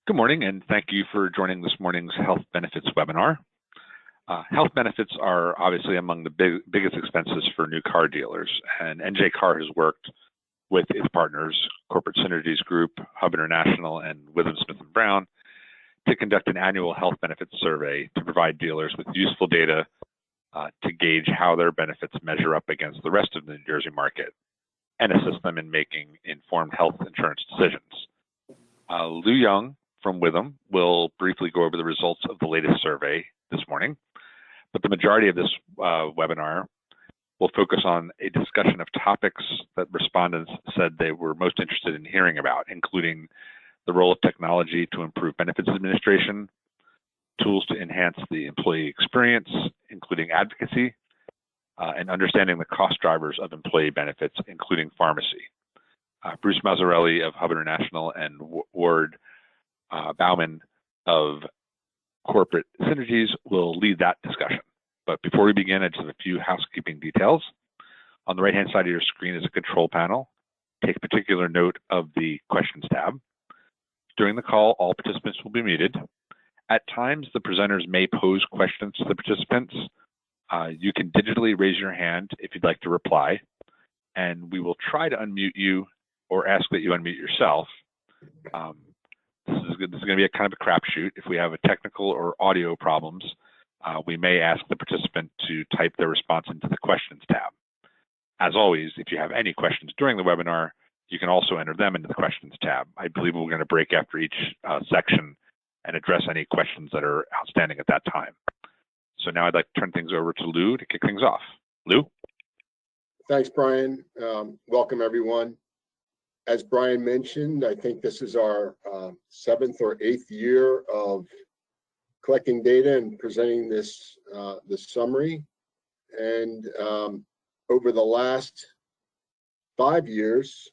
Good morning, and thank you for joining this morning's health benefits webinar. Health benefits are obviously among the biggest expenses for new car dealers, and NJ Car has worked with its partners, Corporate Synergies Group, Hub International, and Withum Smith & Brown, to conduct an annual health benefits survey to provide dealers with useful data to gauge how their benefits measure up against the rest of the New Jersey market and assist them in making informed health insurance decisions. Lou Young from Withum will briefly go over the results of the latest survey this morning, but the majority of this webinar will focus on a discussion of topics that respondents said they were most interested in hearing about, including the role of technology to improve benefits administration, tools to enhance the employee experience, including advocacy, and understanding the cost drivers of employee benefits, including pharmacy. Bruce Mazzarelli of Hub International and Ward Bauman of Corporate Synergies will lead that discussion. But before we begin, I just have a few housekeeping details. On the right-hand side of your screen is a control panel. Take particular note of the questions tab. During the call, all participants will be muted. At times, the presenters may pose questions to the participants. You can digitally raise your hand if you'd like to reply, and we will try to unmute you or ask that you unmute yourself. This is going to be a kind of a crapshoot. If we have a technical or audio problems, we may ask the participant to type their response into the questions tab. As always, if you have any questions during the webinar, you can also enter them into the questions tab. I believe we're going to break after each section and address any questions that are outstanding at that time. So now I'd like to turn things over to Lou to kick things off. Lou? Thanks, Brian. Welcome, everyone. As Brian mentioned, I think this is our 7th or 8th year of collecting data and presenting this summary. And over the last 5 years,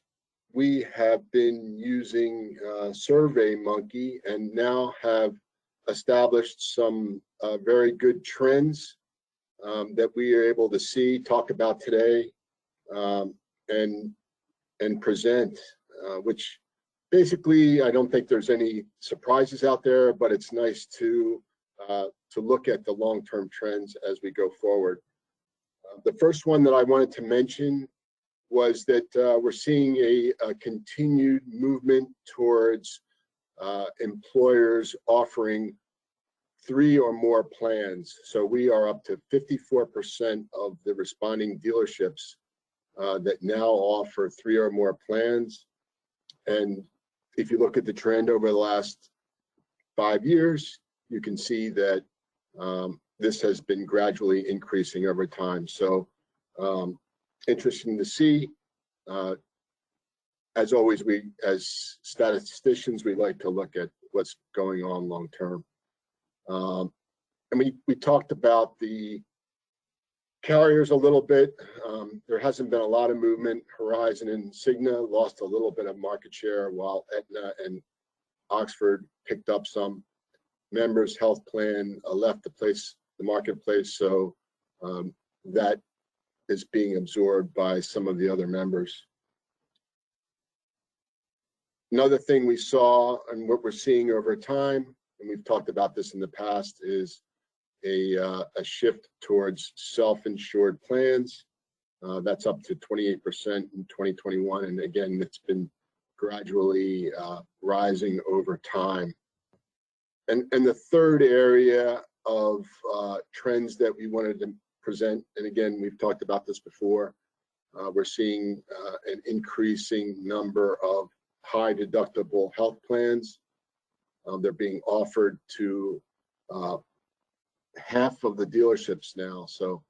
we have been using SurveyMonkey and now have established some very good trends that we are able to see, talk about today, and present, which basically I don't think there's any surprises out there, but it's nice to look at the long-term trends as we go forward. The first one that I wanted to mention was that we're seeing a continued movement towards employers offering 3 or more plans. So we are up to 54% of the responding dealerships that now offer 3 or more plans. And if you look at the trend over the last 5 years, you can see that this has been gradually increasing over time. So interesting to see. As always, we as statisticians, we like to look at what's going on long term. And we talked about the carriers a little bit. There hasn't been a lot of movement. Horizon and Cigna lost a little bit of market share, while Aetna and Oxford picked up some. Members Health Plan left the marketplace, so that is being absorbed by some of the other members. Another thing we saw and what we're seeing over time, and we've talked about this in the past, is a shift towards self-insured plans. That's up to 28% in 2021, and again, it's been gradually rising over time. And the third area of trends that we wanted to present, and again, we've talked about this before, we're seeing an increasing number of high deductible health plans. They're being offered to half of the dealerships now, so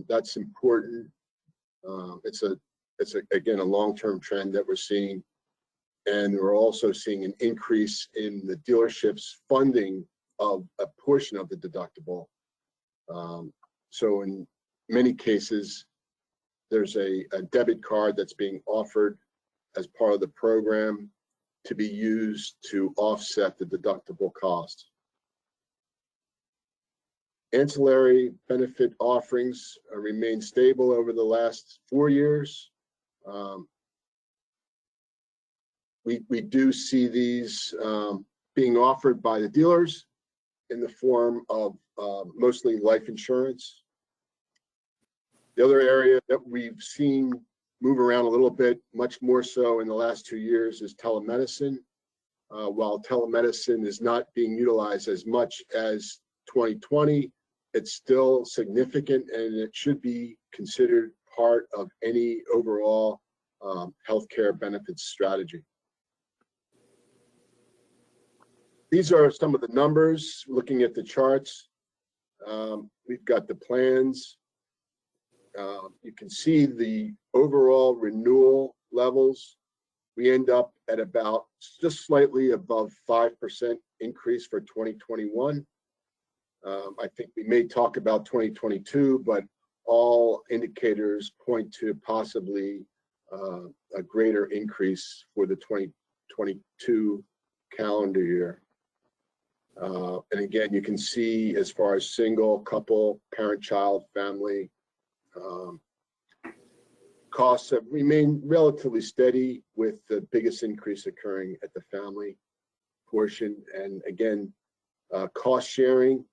that's important. It's again a long-term trend that we're seeing, and we're also seeing an increase in the dealerships funding of a portion of the deductible. So in many cases, there's a debit card that's being offered as part of the program to be used to offset the deductible cost. Ancillary benefit offerings remain stable over the last 4 years. We do see these being offered by the dealers in the form of mostly life insurance. The other area that we've seen move around a little bit, much more so in the last 2 years, is telemedicine. While telemedicine is not being utilized as much as 2020, it's still significant and it should be considered part of any overall healthcare benefits strategy. These are some of the numbers. Looking at the charts, we've got the plans. You can see the overall renewal levels. We end up at about just slightly above 5% increase for 2021. I think we may talk about 2022, but all indicators point to possibly a greater increase for the 2022 calendar year. And again, you can see as far as single, couple, parent, child, family, costs have remained relatively steady, with the biggest increase occurring at the family portion. And again, cost sharing,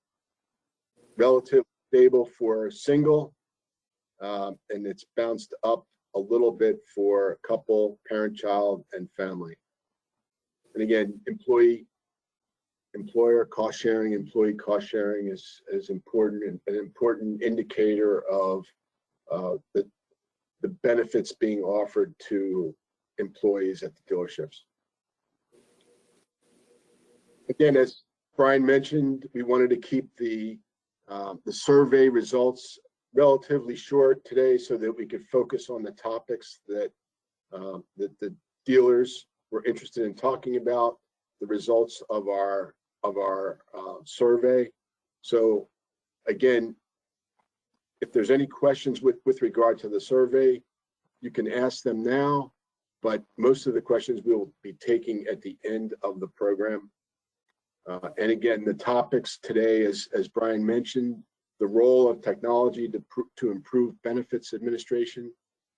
relatively stable for single, and it's bounced up a little bit for couple, parent, child, and family. And again, employer cost sharing, employee cost sharing is important, and an important indicator of the benefits being offered to employees at the dealerships. Again, as Brian mentioned, we wanted to keep the survey results relatively short today so that we could focus on the topics that the dealers were interested in talking about, the results of our survey. So again, if there's any questions with regard to the survey, you can ask them now, but most of the questions we'll be taking at the end of the program. And again, the topics today, as Brian mentioned, the role of technology to improve benefits administration,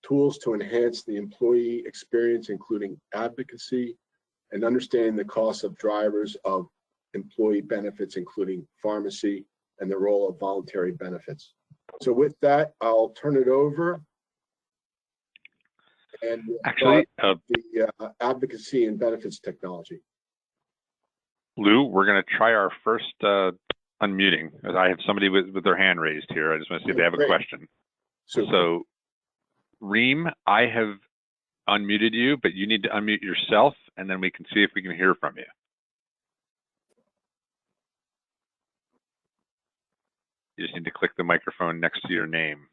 tools to enhance the employee experience, including advocacy, and understanding the costs of drivers of employee benefits, including pharmacy, and the role of voluntary benefits. So with that, I'll turn it over. And actually, the advocacy and benefits technology. Lou, we're going to try our first unmuting. I have somebody with their hand raised here. I just want to see if they have a question. So, Reem, I have unmuted you, but you need to unmute yourself, and then we can see if we can hear from you. You just need to click the microphone next to your name.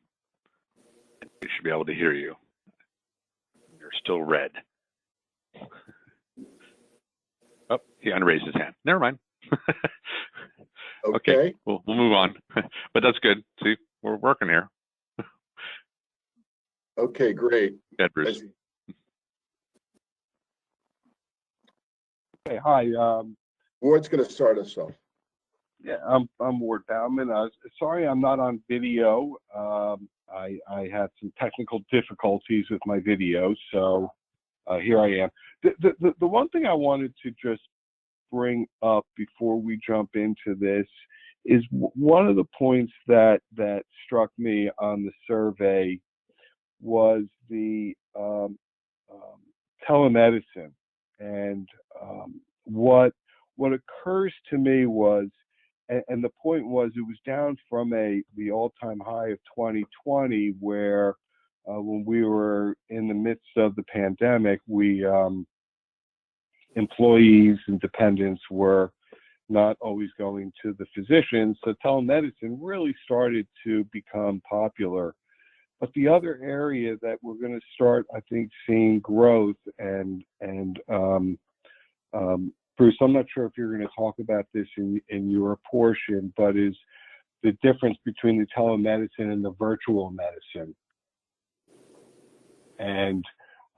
We should be able to hear you. You're still red. Oh, he unraised his hand. Never mind. Okay, we'll move on. But that's good. See, we're working here. Okay, great. Yeah, Bruce. Okay, hi. Ward's going to start us off. Yeah, I'm Ward Bauman. Sorry, I'm not on video. I had some technical difficulties with my video, so here I am. The one thing I wanted to just bring up before we jump into this is one of the points that struck me on the survey was the telemedicine, and what occurs to me was, and the point was, it was down from the all-time high of 2020, where when we were in the midst of the pandemic, employees and dependents were not always going to the physicians, so telemedicine really started to become popular. But the other area that we're going to start, I think, seeing growth, and Bruce, I'm not sure if you're going to talk about this in your portion, but is the difference between the telemedicine and the virtual medicine, and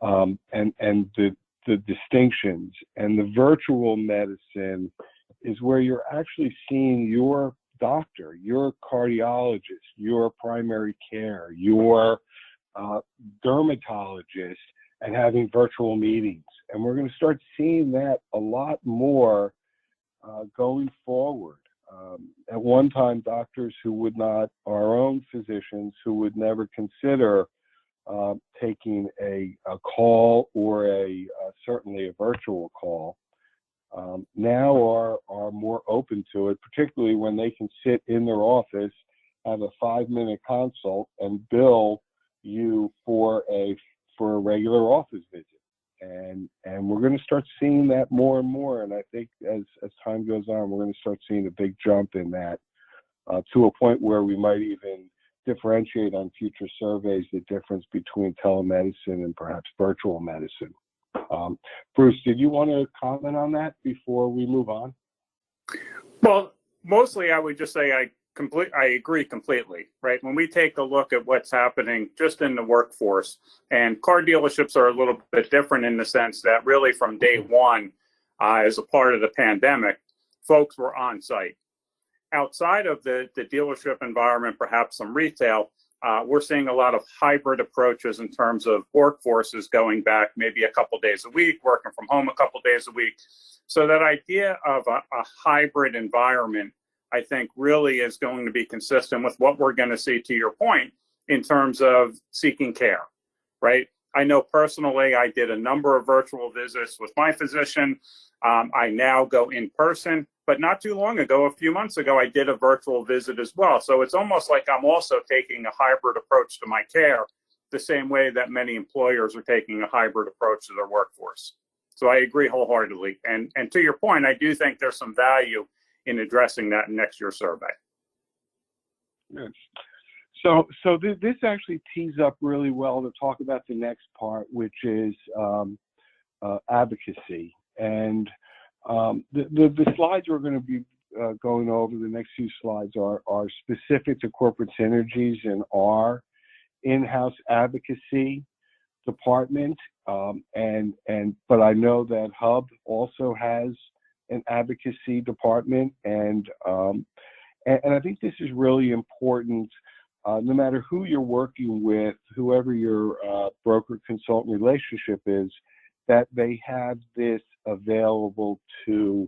the distinctions. And the virtual medicine is where you're actually seeing your doctor, your cardiologist, your primary care, your dermatologist, and having virtual meetings. And we're going to start seeing that a lot more going forward. At one time, doctors who would not, our own physicians who would never consider taking a call or certainly a virtual call, now are more open to it, particularly when they can sit in their office, have a 5-minute consult, and bill you for a regular office visit. And we're going to start seeing that more and more. And I think as time goes on, we're going to start seeing a big jump in that to a point where we might even differentiate on future surveys the difference between telemedicine and perhaps virtual medicine. Bruce, did you want to comment on that before we move on? Well, mostly I would just say I agree completely, right? When we take a look at what's happening just in the workforce, and car dealerships are a little bit different in the sense that really from day one, as a part of the pandemic, folks were on site. Outside of the dealership environment, perhaps some retail, we're seeing a lot of hybrid approaches in terms of workforces going back maybe a couple days a week, working from home a couple days a week. So that idea of a hybrid environment, I think, really is going to be consistent with what we're going to see, to your point, in terms of seeking care, right? I know personally I did a number of virtual visits with my physician. I now go in person, but not too long ago, a few months ago, I did a virtual visit as well. So it's almost like I'm also taking a hybrid approach to my care, the same way that many employers are taking a hybrid approach to their workforce. So I agree wholeheartedly. And to your point, I do think there's some value in addressing that in next year's survey. Yes. So this actually tees up really well to talk about the next part, which is advocacy. And the slides we're going to be going over, the next few slides are specific to corporate synergies and our in-house advocacy department. But I know that Hub also has an advocacy department, and I think this is really important. No matter who you're working with, whoever your broker consultant relationship is, that they have this available to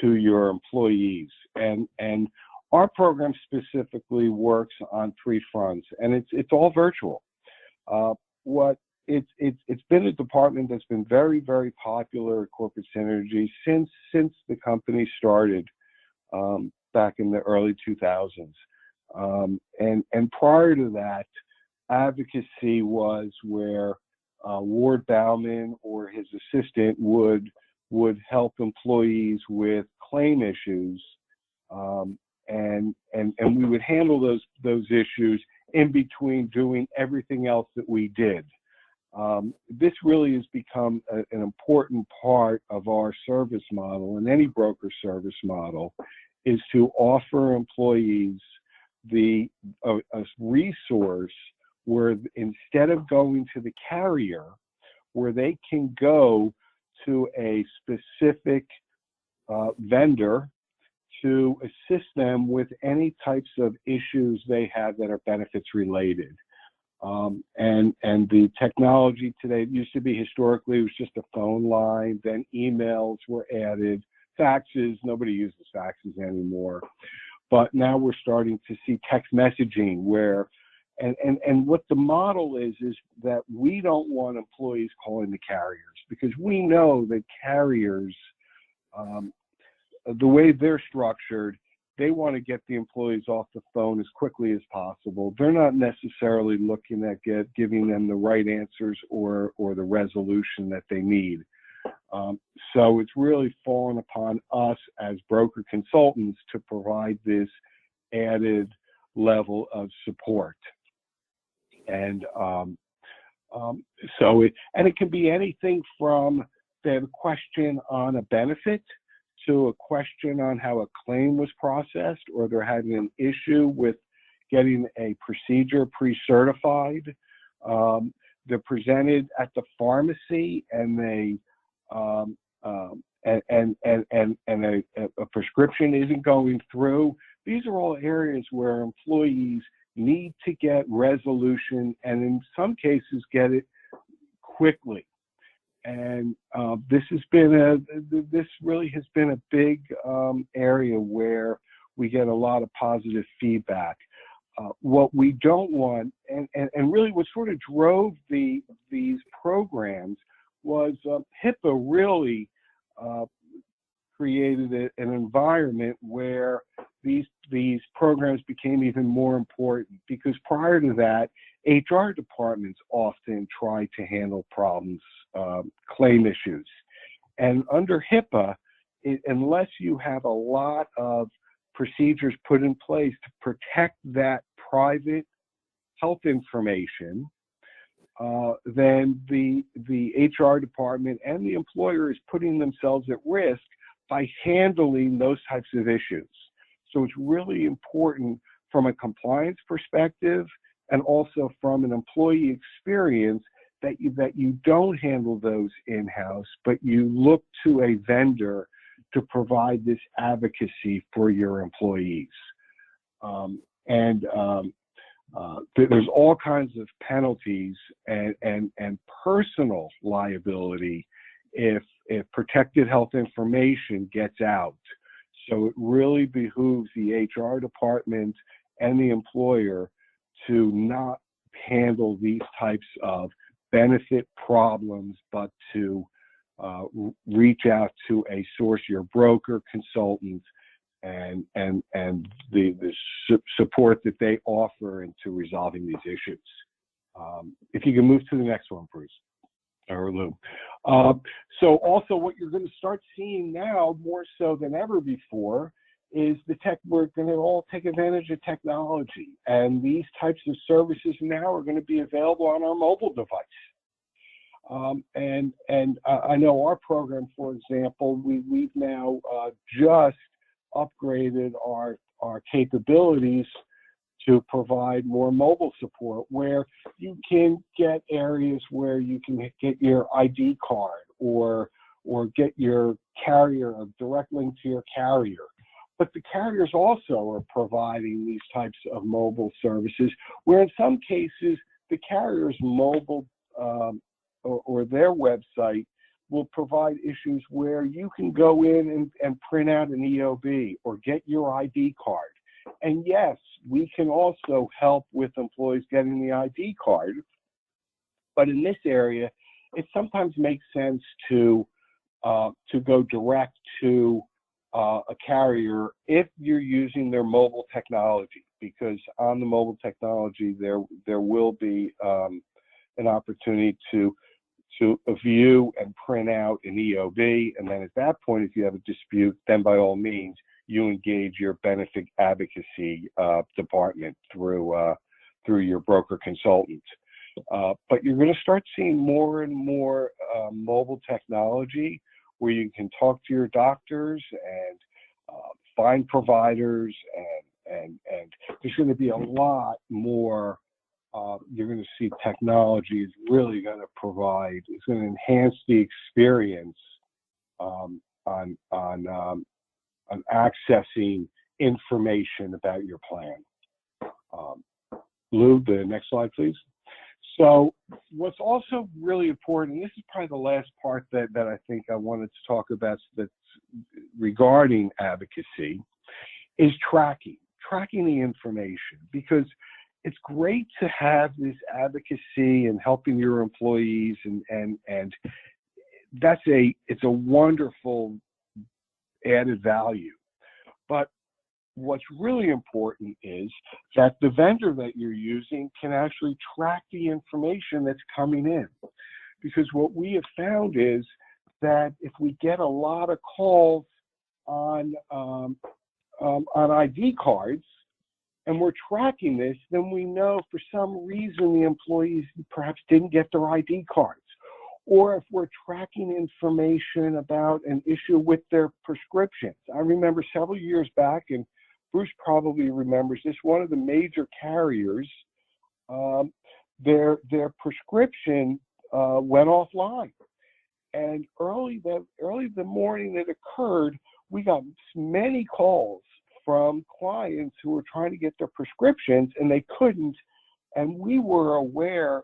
your employees. And our program specifically works on 3 fronts, and it's all virtual. It's been a department that's been very, very popular at Corporate Synergy since the company started back in the early 2000s. And prior to that, advocacy was where Ward Bauman or his assistant would help employees with claim issues, and we would handle those issues in between doing everything else that we did. This really has become an important part of our service model, and any broker service model, is to offer employees a resource where instead of going to the carrier, where they can go to a specific vendor to assist them with any types of issues they have that are benefits related. And the technology today, it used to be historically, it was just a phone line, then emails were added, faxes, nobody uses faxes anymore. But now we're starting to see text messaging where, and what the model is that we don't want employees calling the carriers, because we know that carriers, the way they're structured, they want to get the employees off the phone as quickly as possible. They're not necessarily looking at giving them the right answers or the resolution that they need. So it's really fallen upon us as broker consultants to provide this added level of support. And it can be anything from they have a question on a benefit to a question on how a claim was processed, or they're having an issue with getting a procedure pre-certified. They're presented at the pharmacy, and a prescription isn't going through. These are all areas where employees need to get resolution, and in some cases get it quickly. And this really has been a big area where we get a lot of positive feedback. What we don't want, and really what sort of drove these programs was HIPAA really created an environment where these programs became even more important, because prior to that, HR departments often tried to handle problems, claim issues. And under HIPAA, unless you have a lot of procedures put in place to protect that private health information, then the HR department and the employer is putting themselves at risk by handling those types of issues. So it's really important from a compliance perspective and also from an employee experience that you don't handle those in-house, but you look to a vendor to provide this advocacy for your employees. There's all kinds of penalties and personal liability if protected health information gets out. So it really behooves the HR department and the employer to not handle these types of benefit problems, but to reach out to a source, your broker, consultant, and the support that they offer into resolving these issues. If you can move to the next one, Bruce or Lou. So also what you're going to start seeing now more so than ever before is we're going to all take advantage of technology, and these types of services now are going to be available on our mobile device. I know our program, for example, we've now just upgraded our capabilities to provide more mobile support, where you can get areas where you can get your ID card or get your carrier, a direct link to your carrier. But the carriers also are providing these types of mobile services, where in some cases the carrier's mobile or their website will provide issues where you can go in and print out an EOB or get your ID card. And yes, we can also help with employees getting the ID card, but in this area, it sometimes makes sense to go direct to a carrier if you're using their mobile technology, because on the mobile technology there will be an opportunity to view and print out an EOB, and then at that point, if you have a dispute, then by all means you engage your benefit advocacy department through your broker consultant. But you're going to start seeing more and more mobile technology where you can talk to your doctors and find providers, and there's going to be a lot more. You're going to see technology is really going to provide. It's going to enhance the experience on accessing information about your plan. Lou, the next slide, please. So what's also really important, and this is probably the last part that I think I wanted to talk about that's regarding advocacy, is tracking the information, because it's great to have this advocacy and helping your employees, and it's a wonderful added value. But what's really important is that the vendor that you're using can actually track the information that's coming in. Because what we have found is that if we get a lot of calls on ID cards, and we're tracking this, then we know for some reason the employees perhaps didn't get their ID cards. Or if we're tracking information about an issue with their prescriptions. I remember several years back, and Bruce probably remembers this, one of the major carriers, their prescription went offline. And early the morning that occurred, we got many calls from clients who were trying to get their prescriptions and they couldn't. And we were aware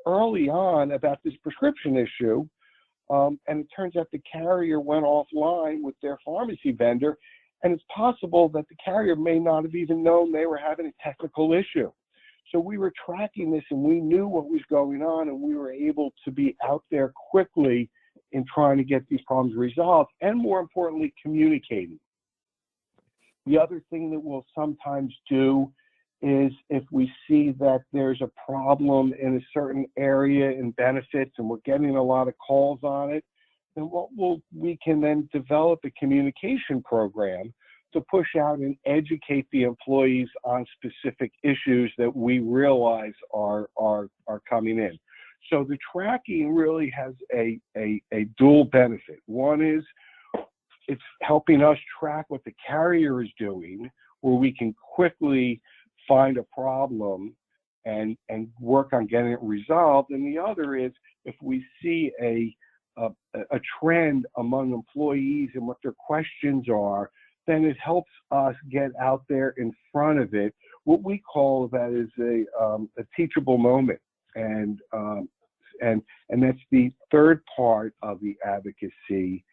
early on about this prescription issue, and it turns out the carrier went offline with their pharmacy vendor, and it's possible that the carrier may not have even known they were having a technical issue. So we were tracking this, and we knew what was going on, and we were able to be out there quickly in trying to get these problems resolved, and more importantly, communicating. The other thing that we'll sometimes do is if we see that there's a problem in a certain area in benefits and we're getting a lot of calls on it, then we can then develop a communication program to push out and educate the employees on specific issues that we realize are coming in. So the tracking really has a dual benefit. One is it's helping us track what the carrier is doing, where we can quickly find a problem and work on getting it resolved. And the other is if we see a trend among employees and what their questions are, then it helps us get out there in front of it. What we call that is a teachable moment. And that's the third part of the advocacy,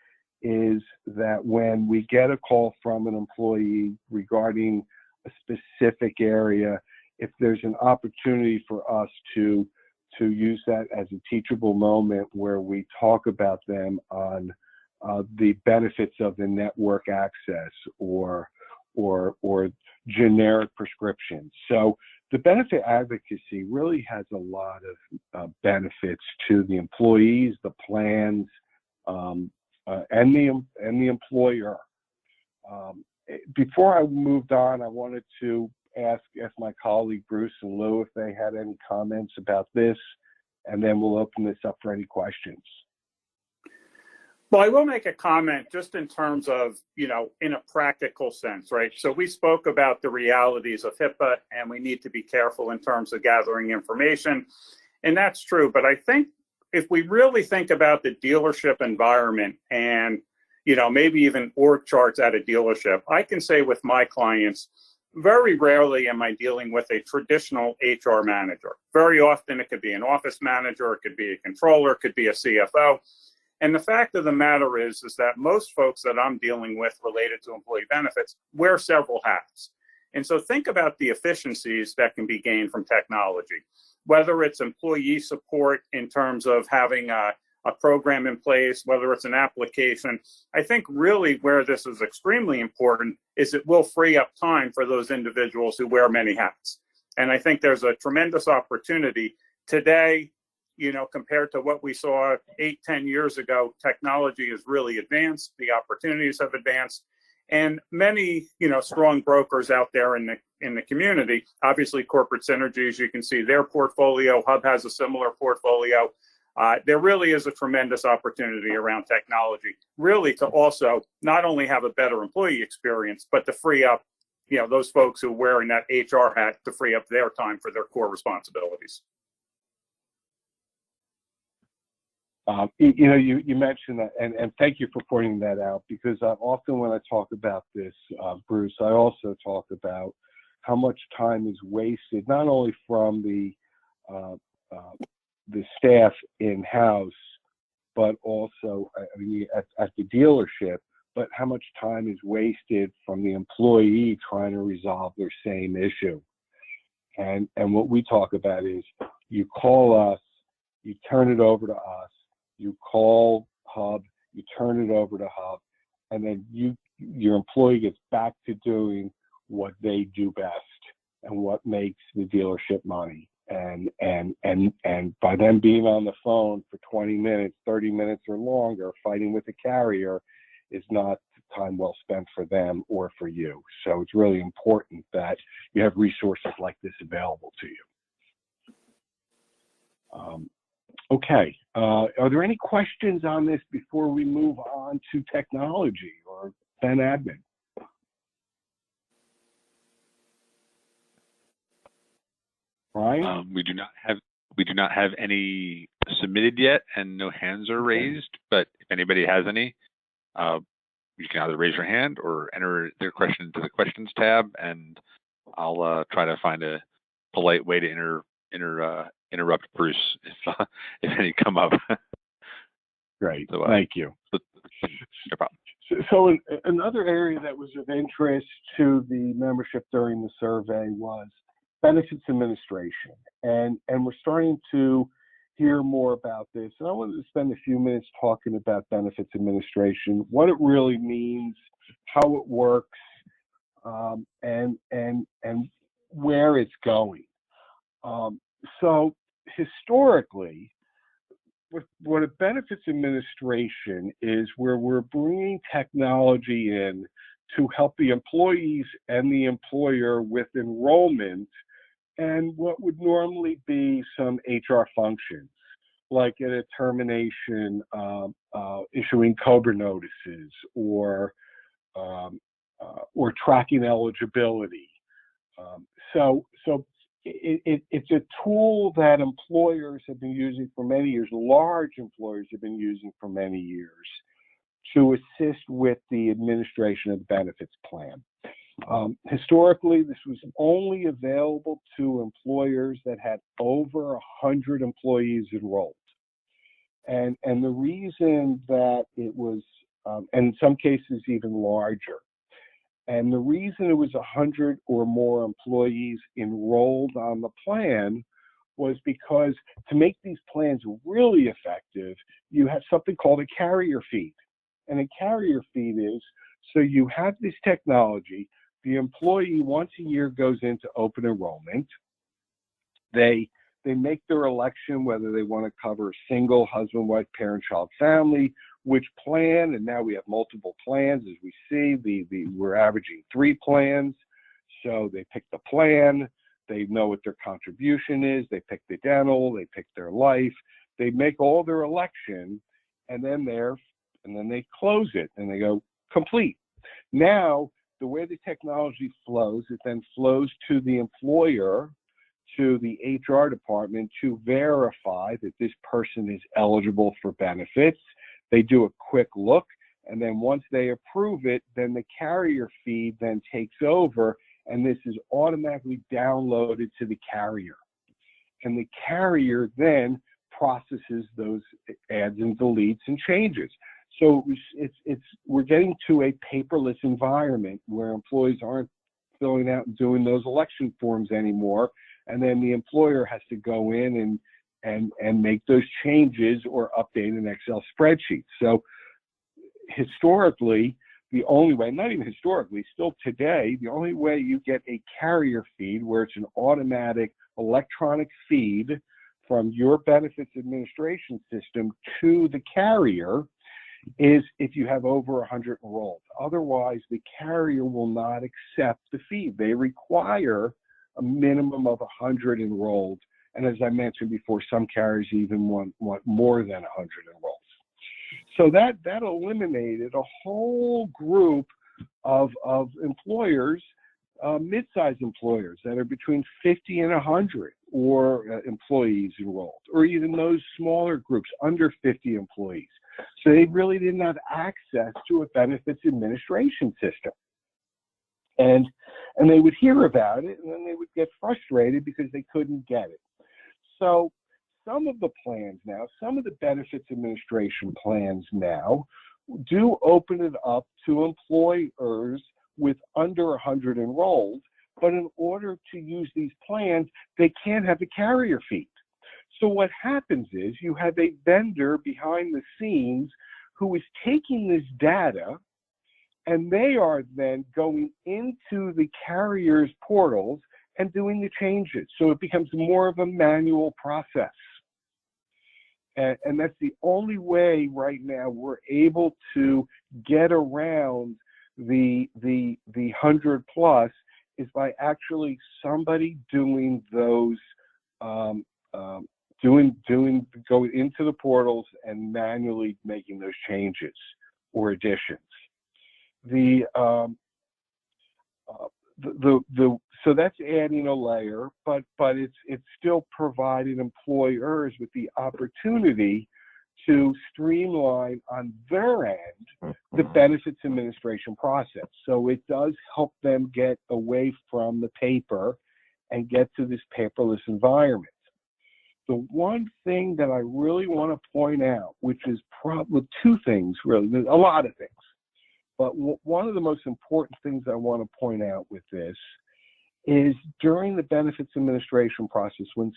is that when we get a call from an employee regarding a specific area, if there's an opportunity for us to use that as a teachable moment where we talk about them on the benefits of the network access or generic prescriptions. So the benefit advocacy really has a lot of benefits to the employees, the plans, and the employer. Before I moved on, I wanted to ask my colleague Bruce and Lou if they had any comments about this, and then we'll open this up for any questions. Well, I will make a comment just in terms of, in a practical sense, right? So we spoke about the realities of HIPAA, and we need to be careful in terms of gathering information. And that's true. But I think if we really think about the dealership environment and, maybe even org charts at a dealership, I can say with my clients, very rarely am I dealing with a traditional HR manager. Very often it could be an office manager, it could be a controller, it could be a CFO. And the fact of the matter is that most folks that I'm dealing with related to employee benefits wear several hats. And so think about the efficiencies that can be gained from technology, whether it's employee support in terms of having a program in place, whether it's an application. I think really where this is extremely important is it will free up time for those individuals who wear many hats. And I think there's a tremendous opportunity today, compared to what we saw 8-10 years ago. Technology has really advanced, the opportunities have advanced, and many, strong brokers out there in the community, obviously Corporate Synergies, you can see their portfolio, Hub has a similar portfolio. There really is a tremendous opportunity around technology, really to also not only have a better employee experience, but to free up, those folks who are wearing that HR hat to free up their time for their core responsibilities. You mentioned that, and thank you for pointing that out, because often when I talk about this, Bruce, I also talk about how much time is wasted, not only from the staff in-house, but also at the dealership, but how much time is wasted from the employee trying to resolve their same issue. And what we talk about is you call us, you turn it over to us, you call Hub, you turn it over to Hub, and then your employee gets back to doing what they do best and what makes the dealership money. And by them being on the phone for 20 minutes, 30 minutes or longer, fighting with the carrier is not time well spent for them or for you. So it's really important that you have resources like this available to you. Okay, are there any questions on this before we move on to technology or Ben Admin? Ryan? We do not have any submitted yet, and no hands are raised. But if anybody has any, you can either raise your hand or enter their question into the questions tab, and I'll try to find a polite way to interrupt Bruce if any come up. Great. So, Thank you. No problem. So another area that was of interest to the membership during the survey was benefits administration. And we're starting to hear more about this. And I wanted to spend a few minutes talking about benefits administration, what it really means, how it works, and where it's going. So historically, what a benefits administration is, where we're bringing technology in to help the employees and the employer with enrollment and what would normally be some HR functions, like at a termination, issuing COBRA notices, or tracking eligibility. So it's a tool that employers have been using for many years, large employers have been using for many years, to assist with the administration of the benefits plan. Historically, this was only available to employers that had over 100 employees enrolled. And the reason that it was, and in some cases even larger, and the reason it was 100 or more employees enrolled on the plan was because to make these plans really effective, you have something called a carrier feed. And a carrier feed is, so you have this technology, the employee once a year goes into open enrollment, they make their election whether they want to cover single, husband, wife, parent, child, family, which plan, and now we have multiple plans. As we see, we're averaging 3 plans. So they pick the plan, they know what their contribution is, they pick the dental, they pick their life, they make all their election, and then they close it and they go complete. Now, the way the technology flows, it then flows to the employer, to the HR department, to verify that this person is eligible for benefits. They do a quick look, and then once they approve it, then the carrier feed then takes over, and this is automatically downloaded to the carrier. And the carrier then processes those adds and deletes and changes. So we're getting to a paperless environment where employees aren't filling out and doing those election forms anymore, and then the employer has to go in and make those changes or update an Excel spreadsheet. So historically, the only way, not even historically, still today, the only way you get a carrier feed where it's an automatic electronic feed from your benefits administration system to the carrier is if you have over 100 enrolled. Otherwise, the carrier will not accept the feed. They require a minimum of 100 enrolled. And as I mentioned before, some carriers even want more than 100 enrolled. So that eliminated a whole group of employers, mid-sized employers that are between 50 and 100 or employees enrolled, or even those smaller groups under 50 employees. So they really didn't have access to a benefits administration system. And they would hear about it, and then they would get frustrated because they couldn't get it. So some of the plans now, some of the benefits administration plans now do open it up to employers with under 100 enrolled, but in order to use these plans, they can't have a carrier feed. So what happens is you have a vendor behind the scenes who is taking this data, and they are then going into the carrier's portals and doing the changes. So it becomes more of a manual process. And that's the only way right now we're able to get around the 100 plus is by actually somebody doing those, going into the portals and manually making those changes or additions. So that's adding a layer, but it's still providing employers with the opportunity to streamline on their end the benefits administration process. So it does help them get away from the paper and get to this paperless environment. The one thing that I really want to point out, which is probably two things, really, there's a lot of things, but one of the most important things I want to point out with this is during the benefits administration process, when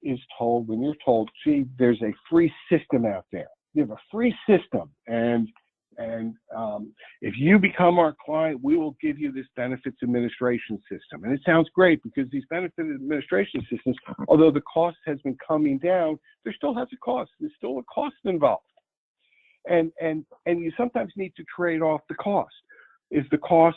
you're told, gee, there's a free system out there. You have a free system, and if you become our client, we will give you this benefits administration system. And it sounds great because these benefit administration systems, although the cost has been coming down, there still has a cost. There's still a cost involved. And you sometimes need to trade off the cost. Is the cost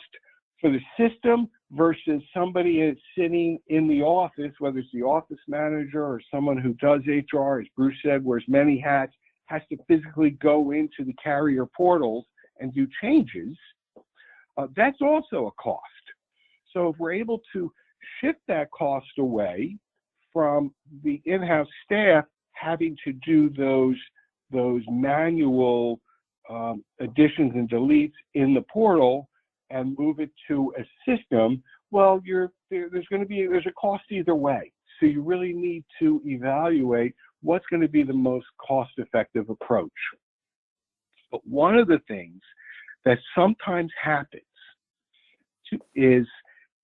for the system versus somebody is sitting in the office, whether it's the office manager or someone who does HR, as Bruce said, wears many hats, has to physically go into the carrier portals and do changes, that's also a cost. So if we're able to shift that cost away from the in-house staff having to do those manual additions and deletes in the portal and move it to a system, well, there's a cost either way. So you really need to evaluate what's going to be the most cost-effective approach. But one of the things that sometimes happens is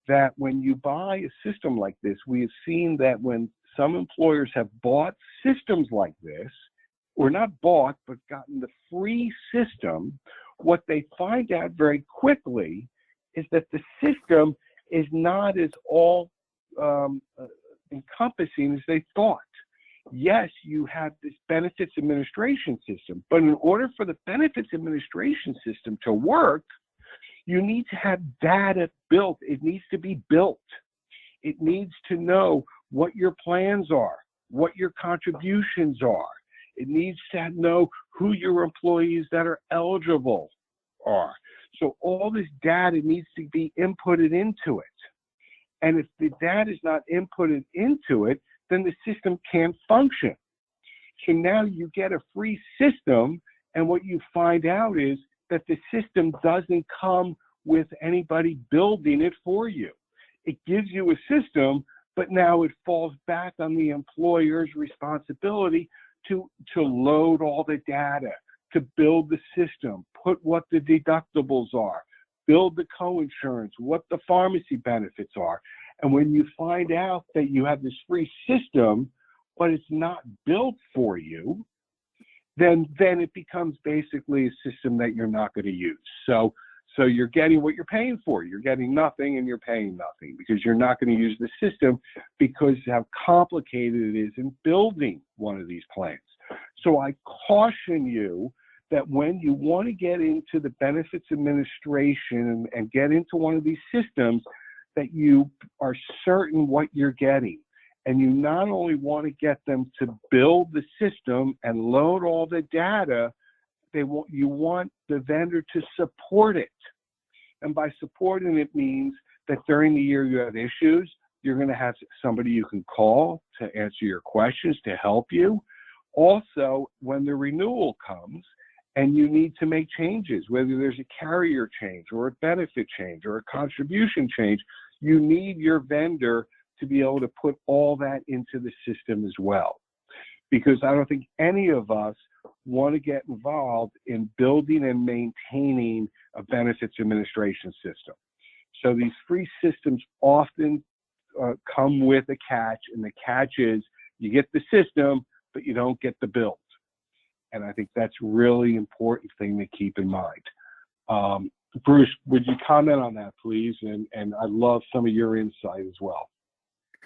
that when you buy a system like this, we have seen that when some employers have bought systems like this, or not bought, but gotten the free system, what they find out very quickly is that the system is not as all encompassing as they thought. Yes, you have this benefits administration system, but in order for the benefits administration system to work, you need to have data built. It needs to be built. It needs to know what your plans are, what your contributions are. It needs to know who your employees that are eligible are. So all this data needs to be inputted into it. And if the data is not inputted into it, then the system can't function. So now you get a free system, and what you find out is that the system doesn't come with anybody building it for you. It gives you a system, but now it falls back on the employer's responsibility to load all the data, to build the system, put what the deductibles are, build the co-insurance, what the pharmacy benefits are. And when you find out that you have this free system, but it's not built for you, then it becomes basically a system that you're not going to use. So you're getting what you're paying for. You're getting nothing and you're paying nothing because you're not going to use the system because of how complicated it is in building one of these plans. So I caution you that when you want to get into the benefits administration and get into one of these systems, that you are certain what you're getting. And you not only want to get them to build the system and load all the data, you want the vendor to support it. And by supporting it means that during the year you have issues, you're going to have somebody you can call to answer your questions, to help you. Also, when the renewal comes and you need to make changes, whether there's a carrier change or a benefit change or a contribution change, you need your vendor to be able to put all that into the system as well. Because I don't think any of us want to get involved in building and maintaining a benefits administration system. So these free systems often come with a catch, and the catch is you get the system, but you don't get the build. And I think that's a really important thing to keep in mind. Bruce, would you comment on that, please? And I'd love some of your insight as well.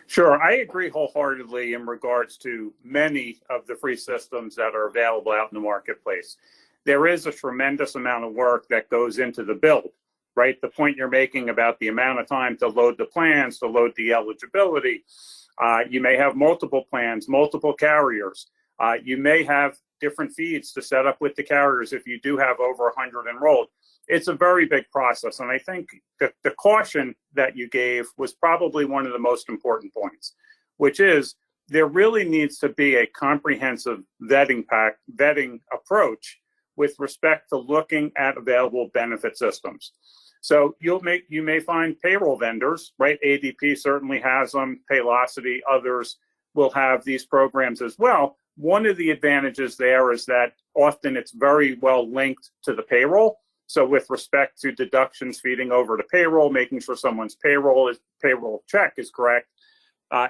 Sure. I agree wholeheartedly in regards to many of the free systems that are available out in the marketplace. There is a tremendous amount of work that goes into the build, right? The point you're making about the amount of time to load the plans, to load the eligibility. You may have multiple plans, multiple carriers. You may have different feeds to set up with the carriers if you do have over 100 enrolled. It's a very big process. And I think that the caution that you gave was probably one of the most important points, which is there really needs to be a comprehensive vetting approach with respect to looking at available benefit systems. So you may find payroll vendors, right? ADP certainly has them, Paylocity, others will have these programs as well. One of the advantages there is that often it's very well linked to the payroll. So with respect to deductions feeding over to payroll, making sure someone's payroll check is correct,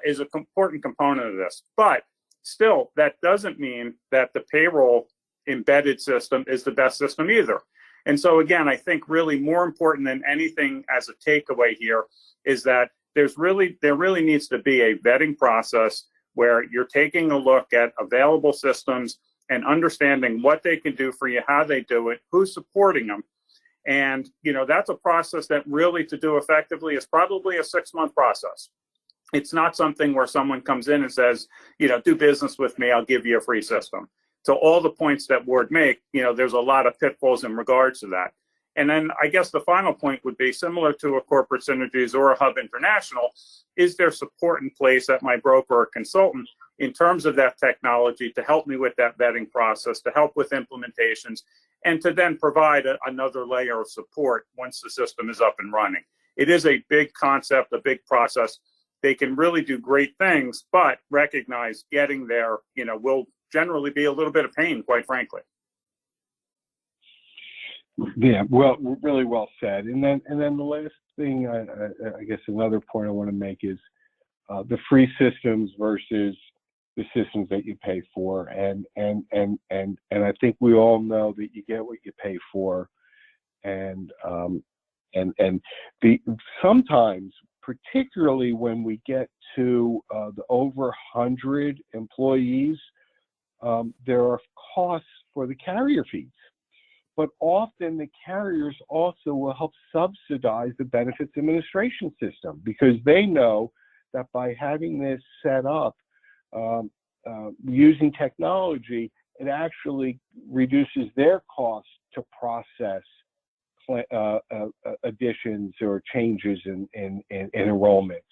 is an important component of this. But still, that doesn't mean that the payroll embedded system is the best system either. And so again, I think really more important than anything as a takeaway here is that there really needs to be a vetting process where you're taking a look at available systems and understanding what they can do for you, how they do it, who's supporting them. And, that's a process that really to do effectively is probably a 6-month process. It's not something where someone comes in and says, do business with me, I'll give you a free system. So all the points that Ward make, there's a lot of pitfalls in regards to that. And then I guess the final point would be similar to a Corporate Synergies or a Hub International, is there support in place at my broker or consultant in terms of that technology to help me with that vetting process, to help with implementations, and to then provide another layer of support once the system is up and running. It is a big concept, a big process. They can really do great things, but recognize getting there, will generally be a little bit of pain, quite frankly. Yeah, well, really well said. And then the last thing, I guess another point I want to make is the free systems versus the systems that you pay for. And I think we all know that you get what you pay for. And sometimes, particularly when we get to the over 100 employees, there are costs for the carrier fees. But often the carriers also will help subsidize the benefits administration system because they know that by having this set up using technology, it actually reduces their cost to process additions or changes in enrollment.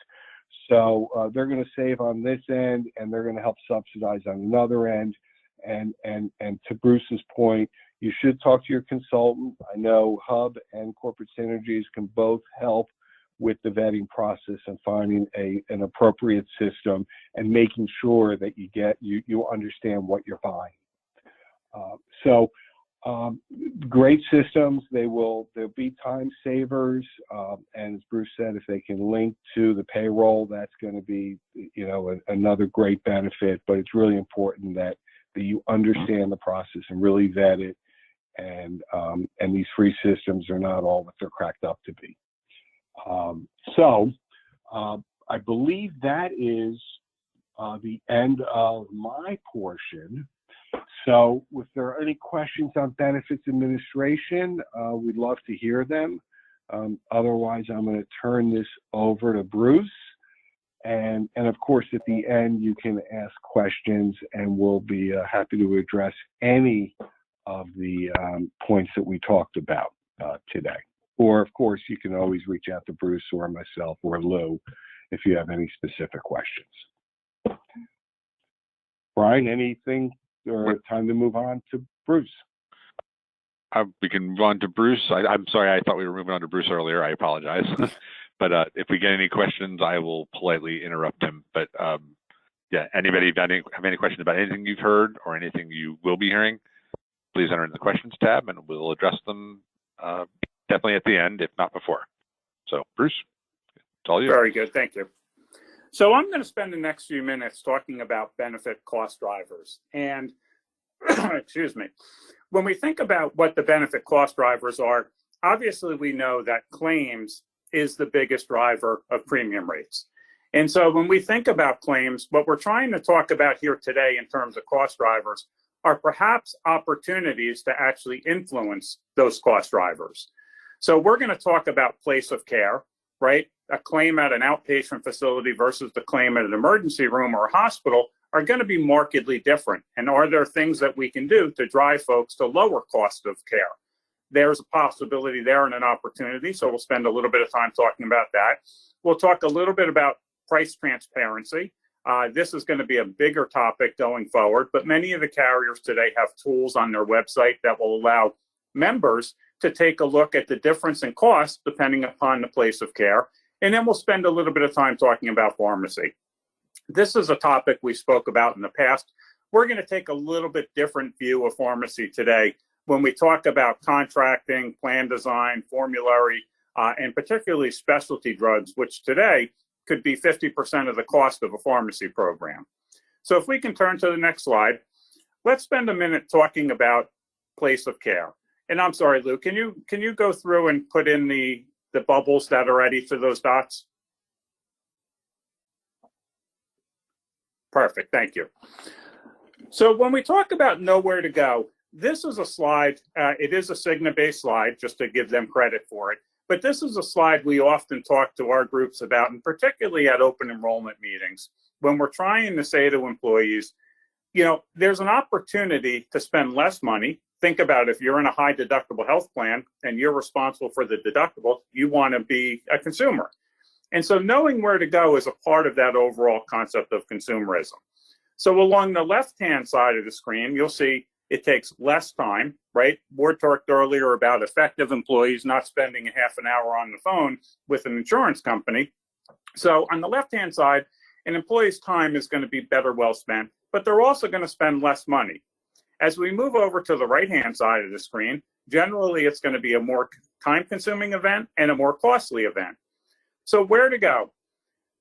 So they're going to save on this end, and they're going to help subsidize on another end. And to Bruce's point, you should talk to your consultant. I know Hub and Corporate Synergies can both help with the vetting process and finding an appropriate system and making sure that you understand what you're buying. Great systems. They'll be time savers. And as Bruce said, if they can link to the payroll, that's going to be, another great benefit. But it's really important that you understand the process and really vet it. And these free systems are not all that they're cracked up to be. I believe that is the end of my portion. So if there are any questions on benefits administration, we'd love to hear them. Otherwise, I'm going to turn this over to Bruce. And of course, at the end, you can ask questions and we'll be happy to address any of the points that we talked about today. Or, of course, you can always reach out to Bruce or myself or Lou if you have any specific questions. Brian, anything or time to move on to Bruce? We can move on to Bruce. I'm sorry, I thought we were moving on to Bruce earlier. I apologize. But if we get any questions, I will politely interrupt him. But yeah, anybody have any questions about anything you've heard or anything you will be hearing, please enter in the questions tab and we'll address them definitely at the end, if not before. So Bruce, it's all you. Very good, thank you. So I'm going to spend the next few minutes talking about benefit cost drivers. And excuse me, when we think about what the benefit cost drivers are, obviously we know that claims is the biggest driver of premium rates. And so when we think about claims, what we're trying to talk about here today in terms of cost drivers are perhaps opportunities to actually influence those cost drivers. So we're going to talk about place of care, right? A claim at an outpatient facility versus the claim at an emergency room or a hospital are going to be markedly different. And are there things that we can do to drive folks to lower cost of care? There's a possibility there and an opportunity. So we'll spend a little bit of time talking about that. We'll talk a little bit about price transparency. This is going to be a bigger topic going forward, but many of the carriers today have tools on their website that will allow members to take a look at the difference in cost depending upon the place of care. And then we'll spend a little bit of time talking about pharmacy. This is a topic we spoke about in the past. We're going to take a little bit different view of pharmacy today when we talk about contracting, plan design, formulary, and particularly specialty drugs, which today could be 50% of the cost of a pharmacy program. So if we can turn to the next slide, let's spend a minute talking about place of care. And I'm sorry, Lou, can you go through and put in the bubbles that are at each of those dots? Perfect, thank you. So when we talk about nowhere to go, this is a slide, it is a Cigna-based slide, just to give them credit for it. But this is a slide we often talk to our groups about, and particularly at open enrollment meetings, when we're trying to say to employees, you know, there's an opportunity to spend less money. Think about if you're in a high deductible health plan and you're responsible for the deductible, you want to be a consumer. And so knowing where to go is a part of that overall concept of consumerism. So along the left-hand side of the screen, you'll see it takes less time, right? Ward talked earlier about effective employees not spending a half an hour on the phone with an insurance company. So on the left-hand side, an employee's time is going to be better well spent, but they're also going to spend less money. As we move over to the right-hand side of the screen, generally it's going to be a more time-consuming event and a more costly event. So where to go?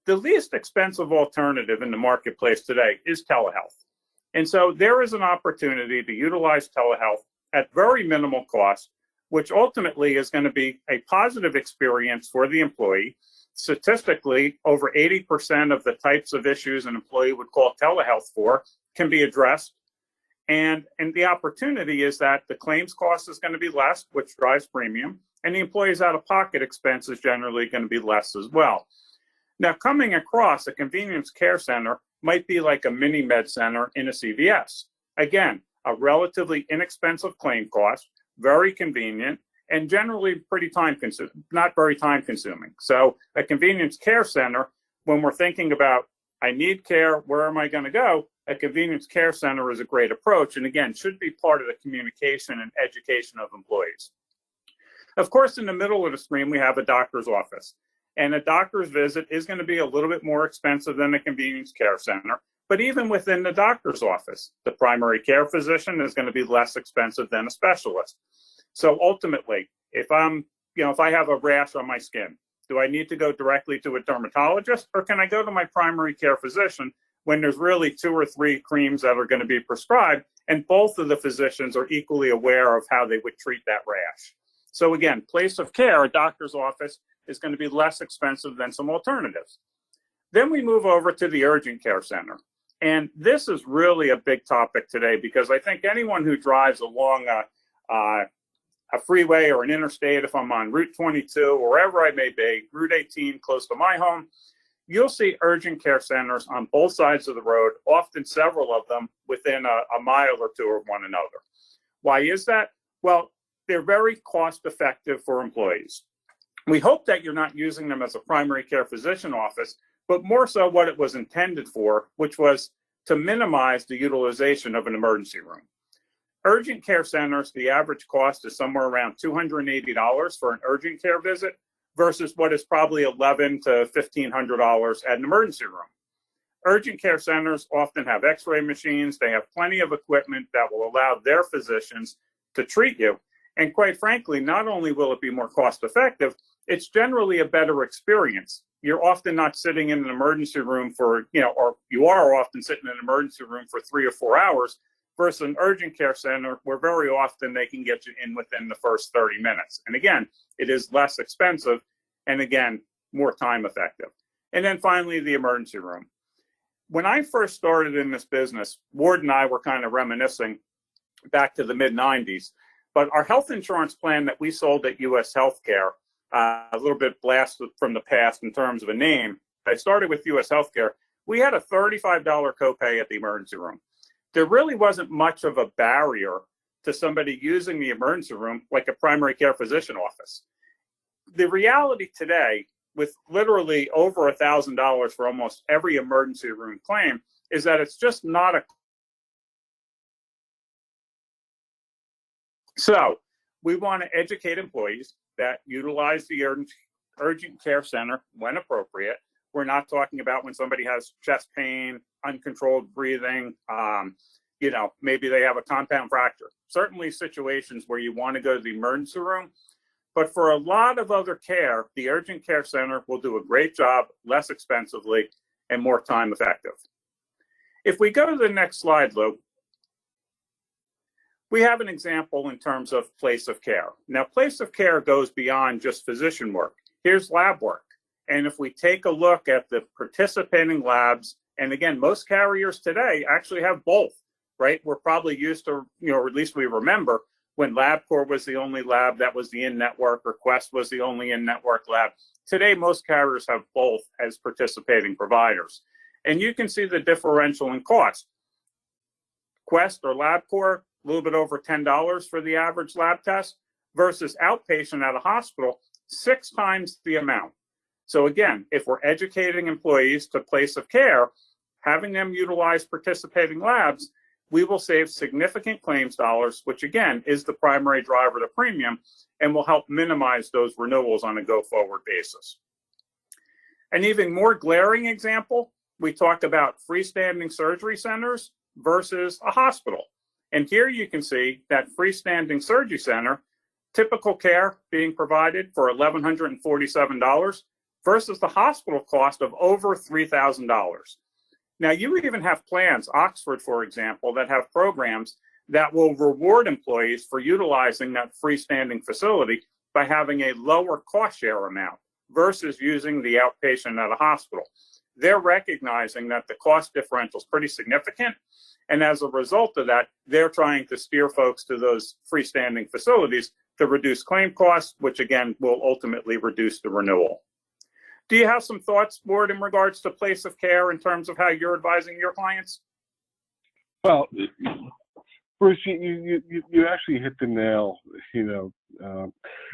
The least expensive alternative in the marketplace today is telehealth. And so there is an opportunity to utilize telehealth at very minimal cost, which ultimately is going to be a positive experience for the employee. Statistically, over 80% of the types of issues an employee would call telehealth for can be addressed. And the opportunity is that the claims cost is going to be less, which drives premium, and the employee's out-of-pocket expense is generally going to be less as well. Now, coming across a convenience care center might be like a mini med center in a CVS. Again, a relatively inexpensive claim cost, very convenient, and generally pretty not very time consuming. So a convenience care center, when we're thinking about, I need care, where am I going to go? A convenience care center is a great approach, and again, should be part of the communication and education of employees. Of course, in the middle of the screen, we have a doctor's office. And a doctor's visit is going to be a little bit more expensive than a convenience care center. But even within the doctor's office, the primary care physician is going to be less expensive than a specialist. So ultimately, if I have a rash on my skin, do I need to go directly to a dermatologist, or can I go to my primary care physician when there's really 2 or 3 creams that are going to be prescribed, and both of the physicians are equally aware of how they would treat that rash? So again, place of care, a doctor's office, is going to be less expensive than some alternatives. Then we move over to the urgent care center. And this is really a big topic today, because I think anyone who drives along a freeway or an interstate, if I'm on Route 22, wherever I may be, Route 18 close to my home, you'll see urgent care centers on both sides of the road, often several of them within a mile or 2 of one another. Why is that? Well, they're very cost effective for employees. We hope that you're not using them as a primary care physician office, but more so what it was intended for, which was to minimize the utilization of an emergency room. Urgent care centers, the average cost is somewhere around $280 for an urgent care visit versus what is probably $1,100 to $1,500 at an emergency room. Urgent care centers often have x-ray machines. They have plenty of equipment that will allow their physicians to treat you. And quite frankly, not only will it be more cost effective, it's generally a better experience. You're often not sitting in an emergency room for, or you are often sitting in an emergency room for 3 or 4 hours versus an urgent care center where very often they can get you in within the first 30 minutes. And again, it is less expensive and again, more time effective. And then finally, the emergency room. When I first started in this business, Ward and I were kind of reminiscing back to the mid-90s. But our health insurance plan that we sold at US Healthcare, a little bit blasted from the past in terms of a name, I started with US Healthcare. We had a $35 copay at the emergency room. There really wasn't much of a barrier to somebody using the emergency room like a primary care physician office. The reality today, with literally over $1,000 for almost every emergency room claim, is that it's just not a. So we want to educate employees that utilize the urgent care center when appropriate. We're not talking about when somebody has chest pain, uncontrolled breathing, maybe they have a compound fracture. Certainly situations where you want to go to the emergency room. But for a lot of other care, the urgent care center will do a great job, less expensively and more time effective. If we go to the next slide, Lou, we have an example in terms of place of care. Now, place of care goes beyond just physician work. Here's lab work. And if we take a look at the participating labs, and again, most carriers today actually have both, right? We're probably used to, or at least we remember when LabCorp was the only lab that was the in-network, or Quest was the only in-network lab. Today, most carriers have both as participating providers. And you can see the differential in cost. Quest or LabCorp, a little bit over $10 for the average lab test, versus outpatient at a hospital, 6 times the amount. So again, if we're educating employees to place of care, having them utilize participating labs, we will save significant claims dollars, which again is the primary driver to premium and will help minimize those renewals on a go-forward basis. An even more glaring example, we talked about freestanding surgery centers versus a hospital. And here you can see that freestanding surgery center, typical care being provided for $1,147 versus the hospital cost of over $3,000. Now, you even have plans, Oxford, for example, that have programs that will reward employees for utilizing that freestanding facility by having a lower cost share amount versus using the outpatient at a hospital. They're recognizing that the cost differential is pretty significant. And as a result of that, they're trying to steer folks to those freestanding facilities to reduce claim costs, which again will ultimately reduce the renewal. Do you have some thoughts, Ward, in regards to place of care in terms of how you're advising your clients? Well, Bruce, you actually hit the nail.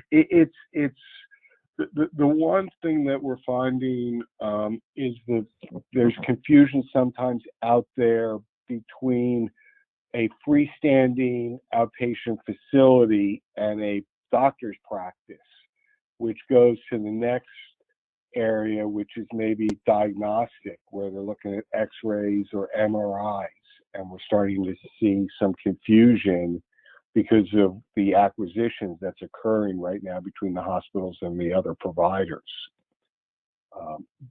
It's the one thing that we're finding is that there's confusion sometimes out there between a freestanding outpatient facility and a doctor's practice, which goes to the next area, which is maybe diagnostic, where they're looking at x-rays or MRIs, and we're starting to see some confusion because of the acquisitions that's occurring right now between the hospitals and the other providers.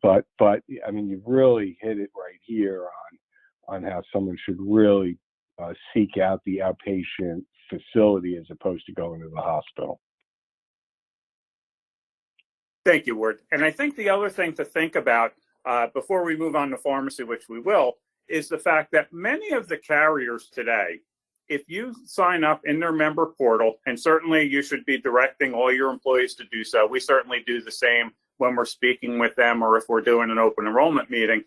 But I mean, you've really hit it right here on how someone should really seek out the outpatient facility as opposed to going to the hospital. Thank you, Ward. And I think the other thing to think about before we move on to pharmacy, which we will, is the fact that many of the carriers today, if you sign up in their member portal, and certainly you should be directing all your employees to do so. We certainly do the same when we're speaking with them or if we're doing an open enrollment meeting.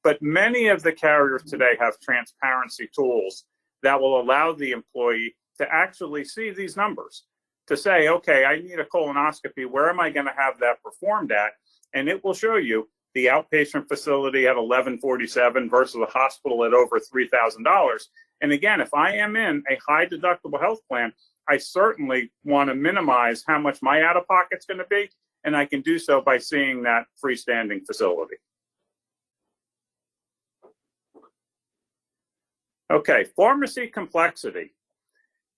But many of the carriers today have transparency tools that will allow the employee to actually see these numbers, to say, okay, I need a colonoscopy. Where am I going to have that performed at? And it will show you the outpatient facility at $1,147 versus a hospital at over $3,000. And again, if I am in a high deductible health plan, I certainly want to minimize how much my out-of-pocket is going to be, and I can do so by seeing that freestanding facility. Okay, pharmacy complexity.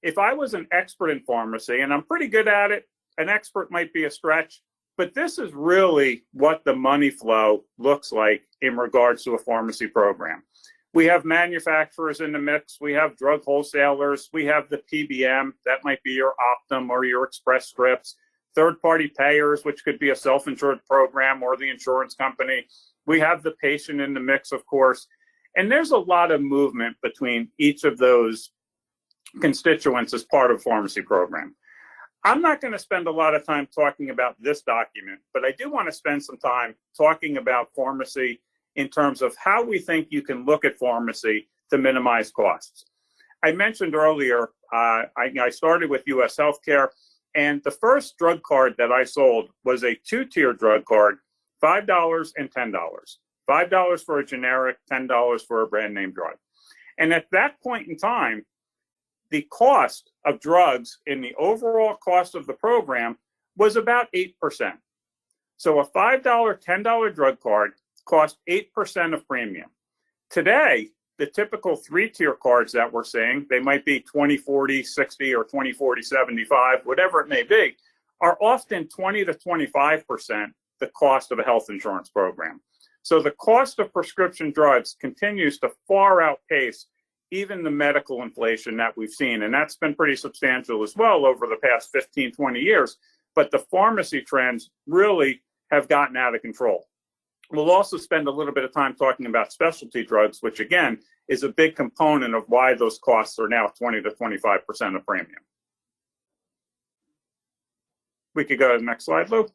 If I was an expert in pharmacy, and I'm pretty good at it, an expert might be a stretch, but this is really what the money flow looks like in regards to a pharmacy program. We have manufacturers in the mix. We have drug wholesalers. We have the PBM. That might be your Optum or your Express Scripts. Third-party payers, which could be a self-insured program or the insurance company. We have the patient in the mix, of course. And there's a lot of movement between each of those constituents as part of a pharmacy program. I'm not going to spend a lot of time talking about this document, but I do want to spend some time talking about pharmacy in terms of how we think you can look at pharmacy to minimize costs. I mentioned earlier, I started with US Healthcare, and the first drug card that I sold was a 2-tier drug card, $5 and $10. $5 for a generic, $10 for a brand name drug. And at that point in time, the cost of drugs in the overall cost of the program was about 8%. So a $5, $10 drug card costs 8% of premium. Today, the typical three-tier cards that we're seeing, they might be 20, 40, 60, or 20, 40, 75, whatever it may be, are often 20 to 25% the cost of a health insurance program. So the cost of prescription drugs continues to far outpace even the medical inflation that we've seen. And that's been pretty substantial as well over the past 15, 20 years. But the pharmacy trends really have gotten out of control. We'll also spend a little bit of time talking about specialty drugs, which again is a big component of why those costs are now 20 to 25% of premium. We could go to the next slide, Lou.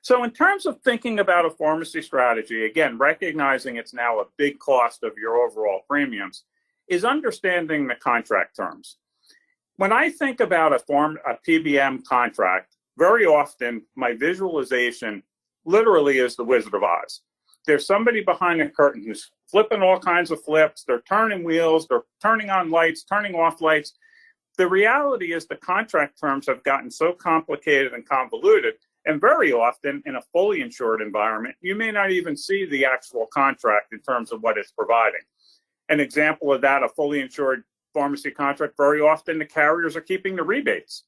So in terms of thinking about a pharmacy strategy, again, recognizing it's now a big cost of your overall premiums, is understanding the contract terms. When I think about a PBM contract, very often my visualization literally is the Wizard of Oz. There's somebody behind the curtain who's flipping all kinds of flips, they're turning wheels, they're turning on lights, turning off lights. The reality is the contract terms have gotten so complicated and convoluted, and very often in a fully insured environment, you may not even see the actual contract in terms of what it's providing. An example of that, a fully insured pharmacy contract, very often the carriers are keeping the rebates.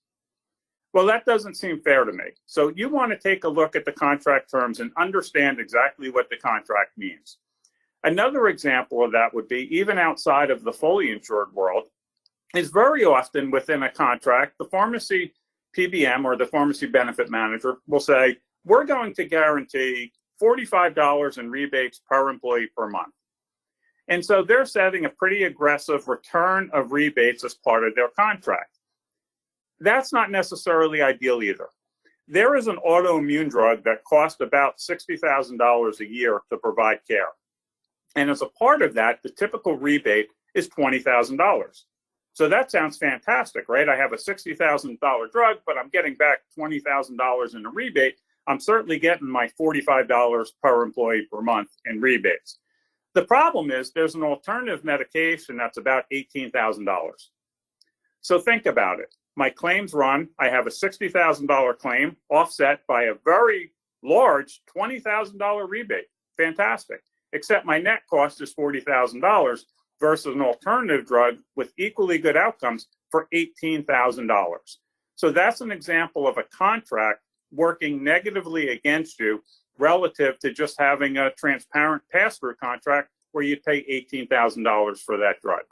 Well, that doesn't seem fair to me. So you want to take a look at the contract terms and understand exactly what the contract means. Another example of that would be, even outside of the fully insured world, is very often within a contract, the pharmacy PBM or the pharmacy benefit manager will say, we're going to guarantee $45 in rebates per employee per month. And so they're setting a pretty aggressive return of rebates as part of their contract. That's not necessarily ideal either. There is an autoimmune drug that costs about $60,000 a year to provide care. And as a part of that, the typical rebate is $20,000. So that sounds fantastic, right? I have a $60,000 drug, but I'm getting back $20,000 in a rebate. I'm certainly getting my $45 per employee per month in rebates. The problem is there's an alternative medication that's about $18,000. So think about it. My claims run, I have a $60,000 claim offset by a very large $20,000 rebate. Fantastic. Except my net cost is $40,000 versus an alternative drug with equally good outcomes for $18,000. So that's an example of a contract working negatively against you relative to just having a transparent pass-through contract where you pay $18,000 for that drug.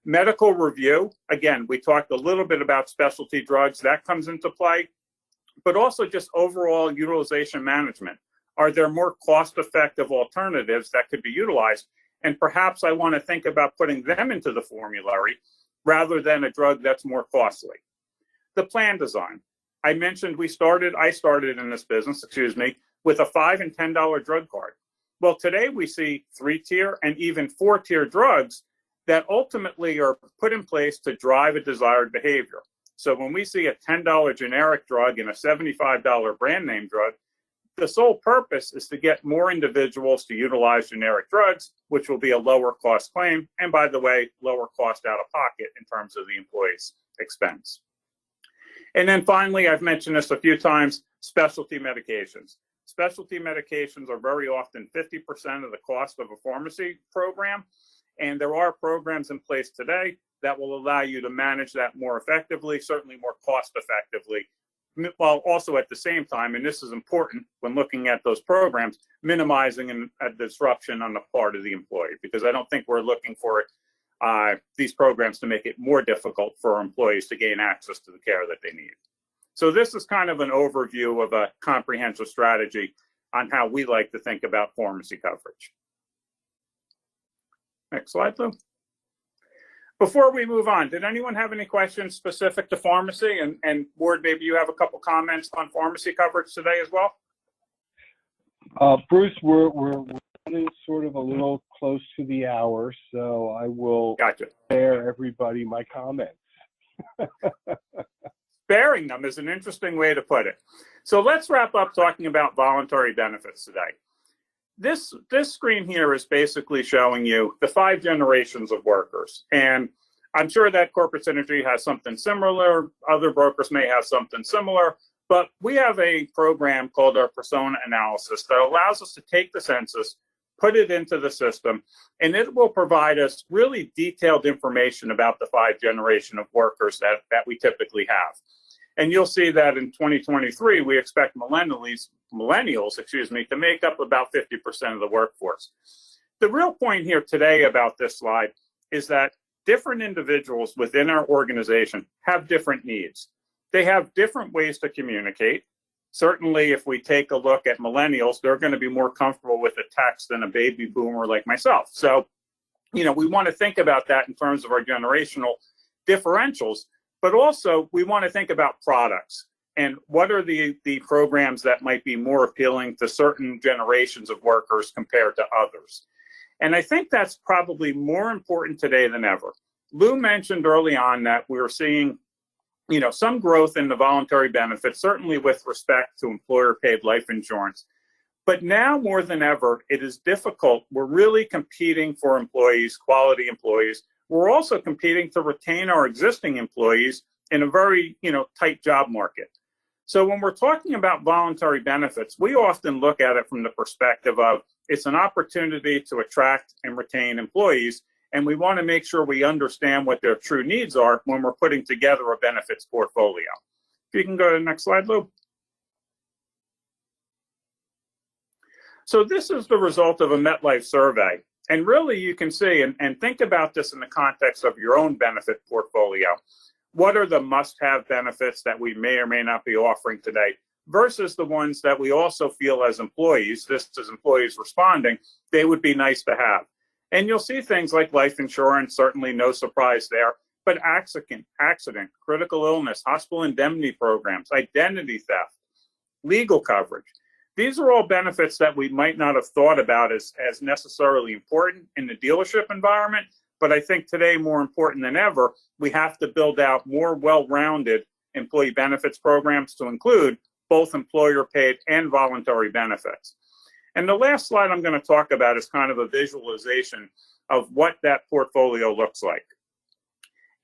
Medical review, again, we talked a little bit about specialty drugs, that comes into play, but also just overall utilization management. Are there more cost-effective alternatives that could be utilized? And perhaps I want to think about putting them into the formulary rather than a drug that's more costly. The plan design. I mentioned I started in this business, with a $5 and $10 drug card. Well, today we see 3-tier and even 4-tier drugs that ultimately are put in place to drive a desired behavior. So when we see a $10 generic drug and a $75 brand name drug, the sole purpose is to get more individuals to utilize generic drugs, which will be a lower cost claim. And by the way, lower cost out of pocket in terms of the employee's expense. And then finally, I've mentioned this a few times, specialty medications. Specialty medications are very often 50% of the cost of a pharmacy program. And there are programs in place today that will allow you to manage that more effectively, certainly more cost effectively, while also at the same time, and this is important when looking at those programs, minimizing a disruption on the part of the employee, because I don't think we're looking for these programs to make it more difficult for employees to gain access to the care that they need. So this is kind of an overview of a comprehensive strategy on how we like to think about pharmacy coverage. Next slide, Lou. Before we move on, did anyone have any questions specific to pharmacy? And Ward, maybe you have a couple comments on pharmacy coverage today as well? Bruce, we're running sort of a little close to the hour, so I will spare everybody my comments. Sparing them is an interesting way to put it. So let's wrap up talking about voluntary benefits today. This screen here is basically showing you the 5 generations of workers. And I'm sure that Corporate Synergy has something similar. Other brokers may have something similar. But we have a program called our persona analysis that allows us to take the census, put it into the system, and it will provide us really detailed information about the 5 generation of workers that we typically have. And you'll see that in 2023, we expect millennials, to make up about 50% of the workforce. The real point here today about this slide is that different individuals within our organization have different needs. They have different ways to communicate. Certainly, if we take a look at millennials, they're going to be more comfortable with a text than a baby boomer like myself. So, we want to think about that in terms of our generational differentials, but also we want to think about products and what are the programs that might be more appealing to certain generations of workers compared to others. And I think that's probably more important today than ever. Lou mentioned early on that we're seeing some growth in the voluntary benefits, certainly with respect to employer-paid life insurance. But now more than ever, it is difficult. We're really competing for employees, quality employees. We're also competing to retain our existing employees in a very, tight job market. So when we're talking about voluntary benefits, we often look at it from the perspective of it's an opportunity to attract and retain employees. And we want to make sure we understand what their true needs are when we're putting together a benefits portfolio. If you can go to the next slide, Lou. So this is the result of a MetLife survey. And really you can see, and think about this in the context of your own benefit portfolio. What are the must-have benefits that we may or may not be offering today versus the ones that we also feel as employees, this is employees responding, they would be nice to have. And you'll see things like life insurance, certainly no surprise there, but accident, critical illness, hospital indemnity programs, identity theft, legal coverage. These are all benefits that we might not have thought about as necessarily important in the dealership environment, but I think today more important than ever, we have to build out more well-rounded employee benefits programs to include both employer-paid and voluntary benefits. And the last slide I'm going to talk about is kind of a visualization of what that portfolio looks like.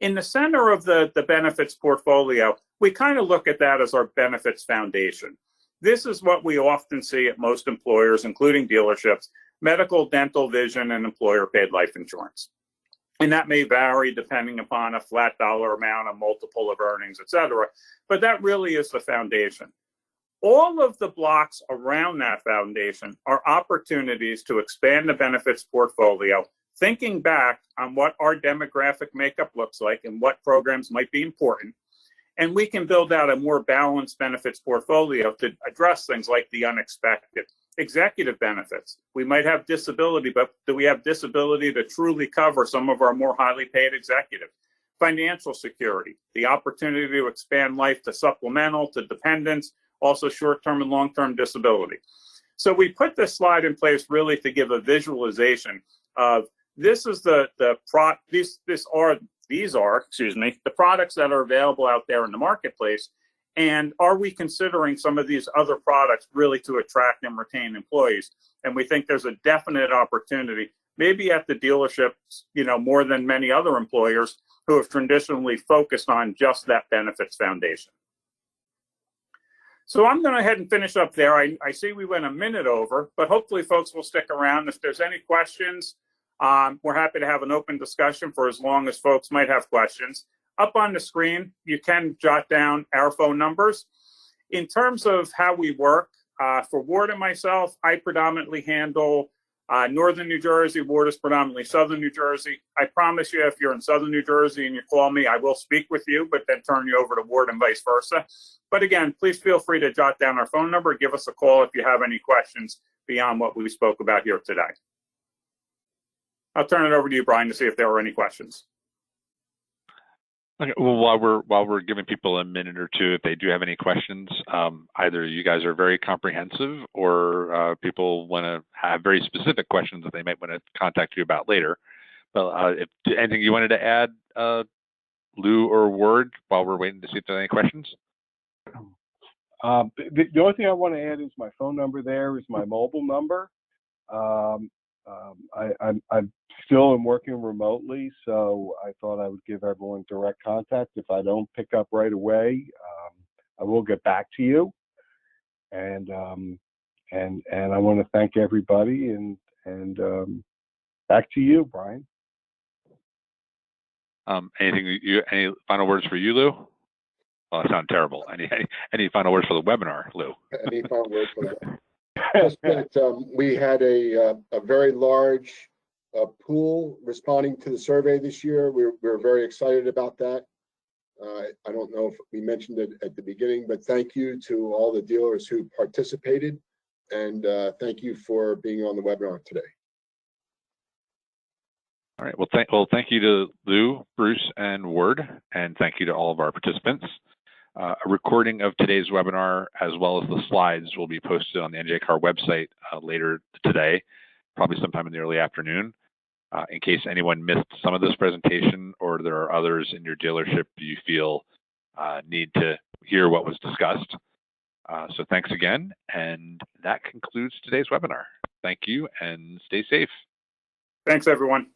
In the center of the benefits portfolio, we kind of look at that as our benefits foundation. This is what we often see at most employers, including dealerships, medical, dental, vision, and employer-paid life insurance. And that may vary depending upon a flat dollar amount, a multiple of earnings, et cetera. But that really is the foundation. All of the blocks around that foundation are opportunities to expand the benefits portfolio, thinking back on what our demographic makeup looks like and what programs might be important. And we can build out a more balanced benefits portfolio to address things like the unexpected. Executive benefits. We might have disability, but do we have disability to truly cover some of our more highly paid executives? Financial security, the opportunity to expand life to supplemental, to dependents, also short-term and long-term disability. So we put this slide in place really to give a visualization of this is the products that are available out there in the marketplace, and are we considering some of these other products really to attract and retain employees? And we think there's a definite opportunity, maybe at the dealerships, more than many other employers who have traditionally focused on just that benefits foundation. So I'm going to go ahead and finish up there. I see we went a minute over, but hopefully folks will stick around. If there's any questions, we're happy to have an open discussion for as long as folks might have questions. Up on the screen, you can jot down our phone numbers. In terms of how we work, for Ward and myself, I predominantly handle Northern New Jersey. Ward is predominantly Southern New Jersey. I promise you, if you're in Southern New Jersey and you call me, I will speak with you, but then turn you over to Ward and vice versa. But again, please feel free to jot down our phone number. Give us a call if you have any questions beyond what we spoke about here today. I'll turn it over to you, Brian, to see if there were any questions. Okay. Well, while we're giving people a minute or two, if they do have any questions, either you guys are very comprehensive, or people want to have very specific questions that they might want to contact you about later. But if anything you wanted to add, Lou or Ward, while we're waiting to see if there are any questions. The only thing I want to add is my phone number. There is my mobile number. I'm still working remotely, so I thought I would give everyone direct contact. If I don't pick up right away, I will get back to you. And I want to thank everybody, and back to you, Brian. Any final words for you, Lou? Well, that sounds terrible. Any final words for the webinar, Lou? Any final words for that? Just that we had a very large pool responding to the survey this year. We're very excited about that. I don't know if we mentioned it at the beginning, but thank you to all the dealers who participated, and thank you for being on the webinar today. All right. Well, thank you to Lou, Bruce, and Ward, and thank you to all of our participants. A recording of today's webinar, as well as the slides, will be posted on the NJCAR website later today, probably sometime in the early afternoon. In case anyone missed some of this presentation, or there are others in your dealership you feel need to hear what was discussed. So thanks again, and that concludes today's webinar. Thank you, and stay safe. Thanks, everyone.